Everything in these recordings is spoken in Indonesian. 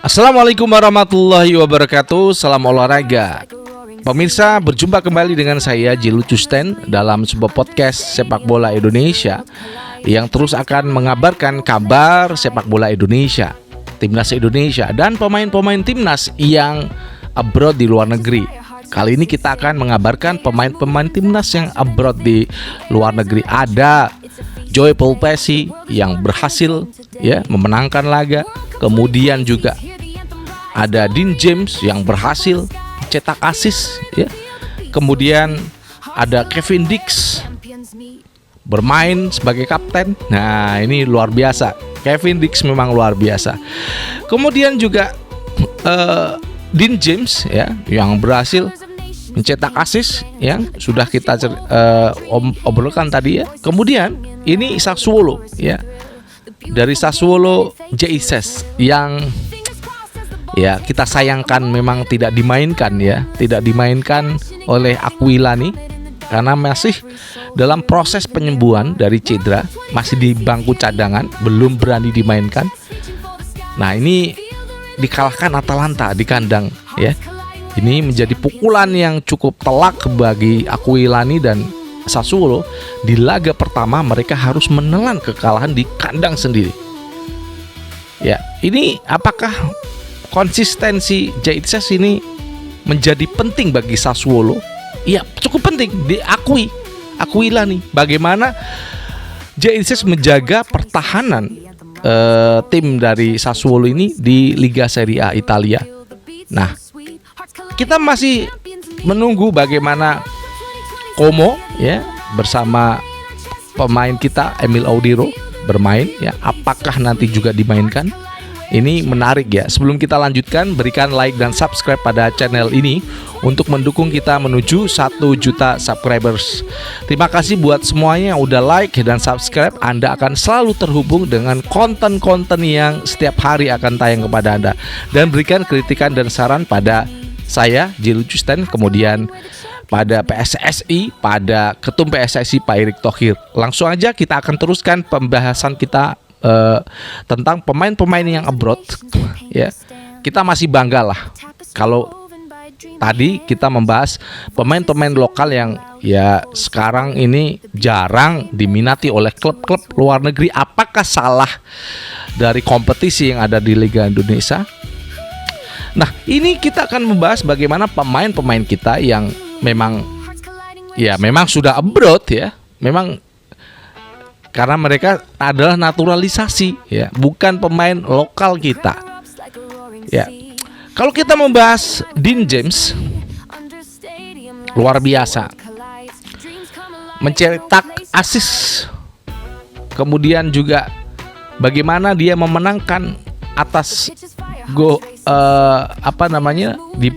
Assalamualaikum warahmatullahi wabarakatuh. Salam olahraga. Pemirsa, berjumpa kembali dengan saya Jilu Custen dalam sebuah podcast sepak bola Indonesia yang terus akan mengabarkan kabar sepak bola Indonesia, timnas Indonesia dan pemain-pemain timnas yang abroad di luar negeri. Kali ini kita akan mengabarkan pemain-pemain timnas yang abroad di luar negeri. Ada Joey Pelupesi yang berhasil memenangkan laga. Kemudian juga ada Dean James yang berhasil cetak assist Kemudian ada Kevin Dix bermain sebagai kapten. Nah, ini luar biasa. Kevin Dix memang luar biasa. Kemudian juga Dean James yang berhasil mencetak assist yang sudah kita obrolkan tadi ya. Kemudian ini Sassuolo dari Sassuolo Jesus yang kita sayangkan memang tidak dimainkan oleh Aquilani karena masih dalam proses penyembuhan dari cedera, masih di bangku cadangan, belum berani dimainkan. Nah, ini dikalahkan Atalanta di kandang ya. Ini menjadi pukulan yang cukup telak bagi Aquilani dan Sassuolo. Di laga pertama mereka harus menelan kekalahan di kandang sendiri. Ya, ini apakah konsistensi Jesus ini menjadi penting bagi Sassuolo? Ya, cukup penting, diakui Aquilani bagaimana Jesus menjaga pertahanan tim dari Sassuolo ini di Liga Serie A Italia. Nah, kita masih menunggu bagaimana Como bersama pemain kita Emil Audero bermain apakah nanti juga dimainkan? Ini menarik ya. Sebelum kita lanjutkan, berikan like dan subscribe pada channel ini untuk mendukung kita menuju 1 juta subscribers. Terima kasih buat semuanya yang udah like dan subscribe. Anda akan selalu terhubung dengan konten-konten yang setiap hari akan tayang kepada Anda. Dan berikan kritikan dan saran pada saya, Jilu Custen, kemudian pada PSSI, pada Ketum PSSI Pak Erick Thohir. Langsung aja kita akan teruskan pembahasan kita tentang pemain-pemain yang abroad ya. Kita masih bangga lah kalau tadi kita membahas pemain-pemain lokal yang sekarang ini jarang diminati oleh klub-klub luar negeri. Apakah salah dari kompetisi yang ada di Liga Indonesia? Nah, ini kita akan membahas bagaimana pemain-pemain kita yang memang sudah abroad memang karena mereka adalah naturalisasi bukan pemain lokal kita. Kalau kita membahas Dean James, luar biasa, mencetak assist, kemudian juga bagaimana dia memenangkan atas di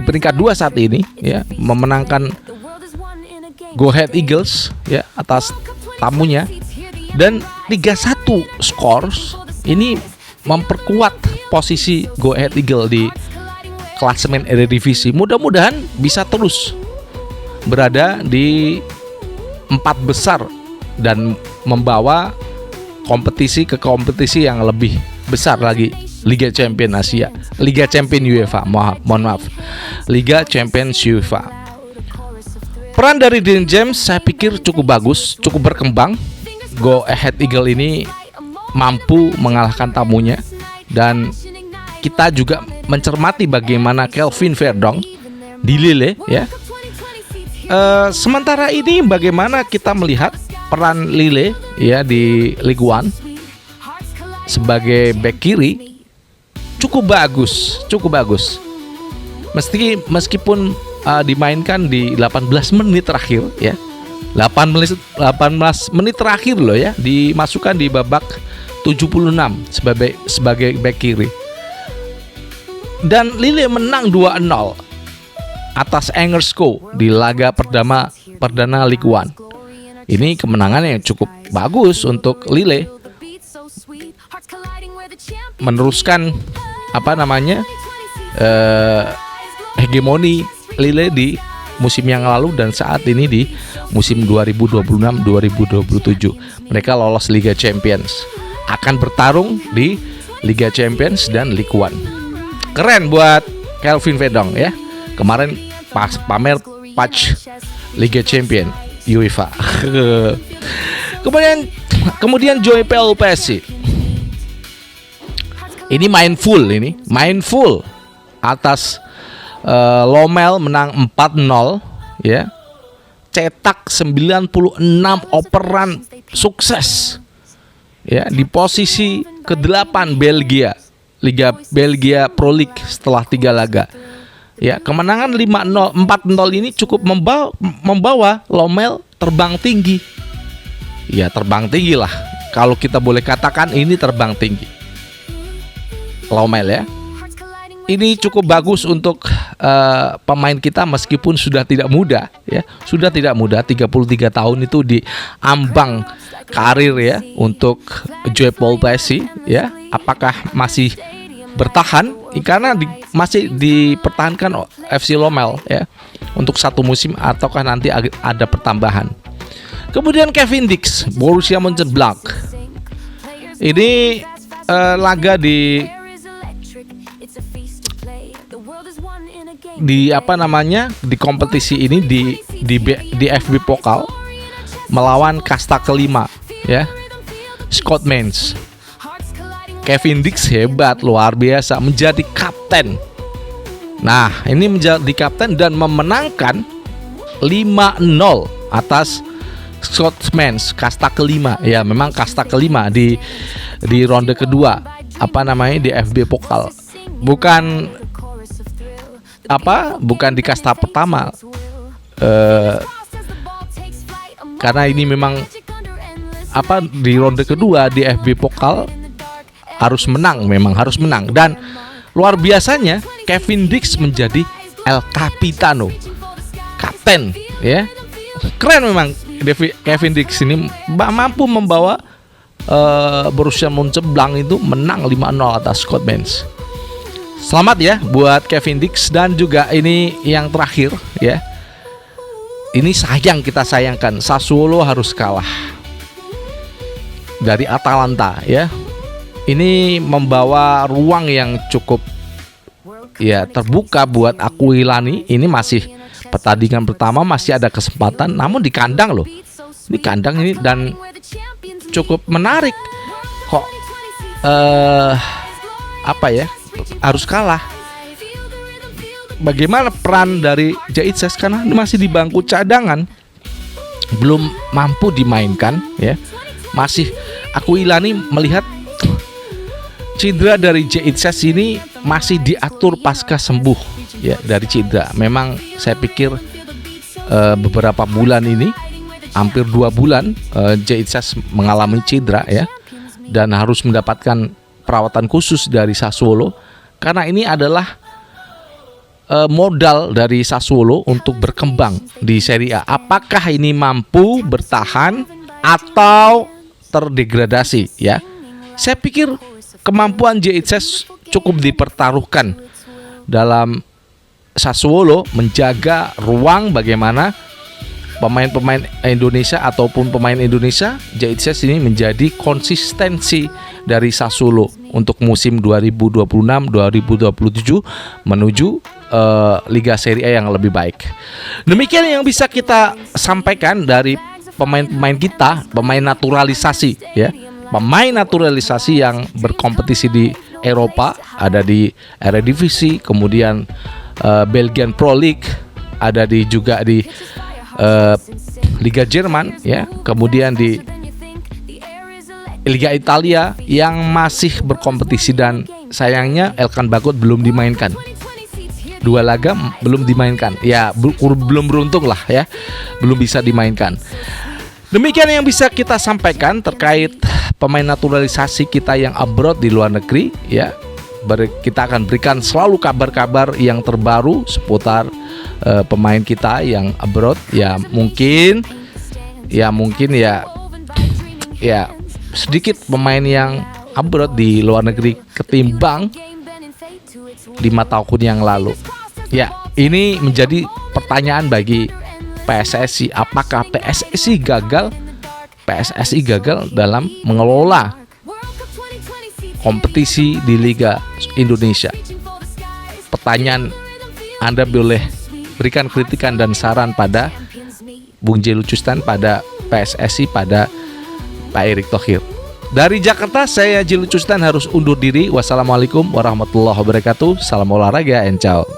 peringkat 2 saat ini memenangkan Go Ahead Eagles atas tamunya, dan 3-1 scores ini memperkuat posisi Go Ahead Eagles di klasemen Eredivisie. Mudah-mudahan bisa terus berada di 4 besar dan membawa kompetisi yang lebih besar lagi, Liga Champion Asia, Liga Champion UEFA, Liga Champions UEFA. Peran dari Dean James saya pikir cukup bagus, cukup berkembang. Go Ahead Eagle ini mampu mengalahkan tamunya, dan kita juga mencermati bagaimana Kelvin Verdong di Lille sementara ini bagaimana kita melihat peran Lille di Ligue 1 sebagai back kiri cukup bagus. Meskipun dimainkan di 18 menit terakhir 18 menit terakhir loh dimasukkan di babak 76 sebagai back kiri, dan Lille menang 2-0 atas Angersko di laga perdana Ligue 1. Ini kemenangan yang cukup bagus untuk Lille, meneruskan hegemoni Lille di musim yang lalu dan saat ini di musim 2026-2027. Mereka lolos Liga Champions, akan bertarung di Liga Champions dan League One. Keren buat Kelvin Verdong ya. Kemarin pas pamer patch Liga Champion UEFA. Kemudian Joey Pelupesi. Ini main full atas Lommel menang 4-0 ya. Cetak 96 operan sukses. Ya, di posisi ke-8 Belgia. Liga Belgia Pro League setelah 3 laga. Ya, kemenangan 4-0 ini cukup membawa Lommel terbang tinggi. Ya, terbang tinggi lah. Kalau kita boleh katakan ini terbang tinggi. Lommel ya. Ini cukup bagus untuk pemain kita meskipun sudah tidak muda ya. Sudah tidak muda, 33 tahun itu di ambang karir ya untuk Joey Pelupesi ya. Apakah masih bertahan? Karena masih dipertahankan FC Lommel ya untuk 1 musim ataukah nanti ada pertambahan. Kemudian Kevin Dix, Borussia Mönchengladbach. Ini laga di kompetisi ini di FB Pokal melawan kasta kelima ya, Scott Mainz. Kevin Dix hebat, luar biasa, menjadi kapten. Nah, ini menjadi kapten dan memenangkan 5-0 atas Scott Mainz, kasta kelima. Ya, memang kasta kelima di ronde kedua di FB Pokal. Bukan di kasta pertama. Karena ini memang di ronde kedua di FB Pokal harus menang dan luar biasanya Kevin Dix menjadi El Capitano, kapten ya. Keren memang Kevin Dix ini mampu membawa Borussia Mönchengladbach itu menang 5-0 atas Scott Mainz. Selamat ya buat Kevin Dix. Dan juga ini yang terakhir ya. Ini kita sayangkan Sassuolo harus kalah dari Atalanta ya. Ini membawa ruang yang cukup ya terbuka buat Aquilani. Ini masih pertandingan pertama, masih ada kesempatan, namun di kandang loh. Ini kandang ini dan cukup menarik. Kok harus kalah. Bagaimana peran dari Jaitses karena masih di bangku cadangan, belum mampu dimainkan ya. Masih Aquilani melihat cedera dari Jaitses ini masih diatur pasca sembuh ya dari cedera. Memang saya pikir beberapa bulan ini, hampir 2 bulan Jaitses mengalami cedera ya, dan harus mendapatkan perawatan khusus dari Sassuolo karena ini adalah modal dari Sassuolo untuk berkembang di Serie A. Apakah ini mampu bertahan atau terdegradasi ya? Saya pikir kemampuan Jaitses cukup dipertaruhkan dalam Sassuolo menjaga ruang bagaimana pemain-pemain Indonesia ataupun pemain Indonesia. Jaitses ini menjadi konsistensi dari Sassuolo untuk musim 2026-2027 menuju Liga Serie A yang lebih baik. Demikian yang bisa kita sampaikan dari pemain-pemain kita, pemain naturalisasi ya. Pemain naturalisasi yang berkompetisi di Eropa, ada di Eredivisie, kemudian Belgian Pro League, ada juga di Liga Jerman ya, kemudian di Liga Italia yang masih berkompetisi dan sayangnya Elkan Bagot belum dimainkan. 2 laga belum dimainkan. Ya, belum beruntung lah ya. Belum bisa dimainkan. Demikian yang bisa kita sampaikan terkait pemain naturalisasi kita yang abroad di luar negeri ya. Kita akan berikan selalu kabar-kabar yang terbaru seputar pemain kita yang abroad ya. Mungkin sedikit pemain yang abroad di luar negeri ketimbang 5 tahun yang lalu. Ya, ini menjadi pertanyaan bagi PSSI. Apakah PSSI gagal dalam mengelola kompetisi di Liga Indonesia. Pertanyaan, Anda boleh berikan kritikan dan saran pada Bung J. Lucustan, pada PSSI, pada Pak Erick Thohir. Dari Jakarta, saya J. Lucustan harus undur diri. Wassalamualaikum warahmatullahi wabarakatuh. Salam olahraga and ciao.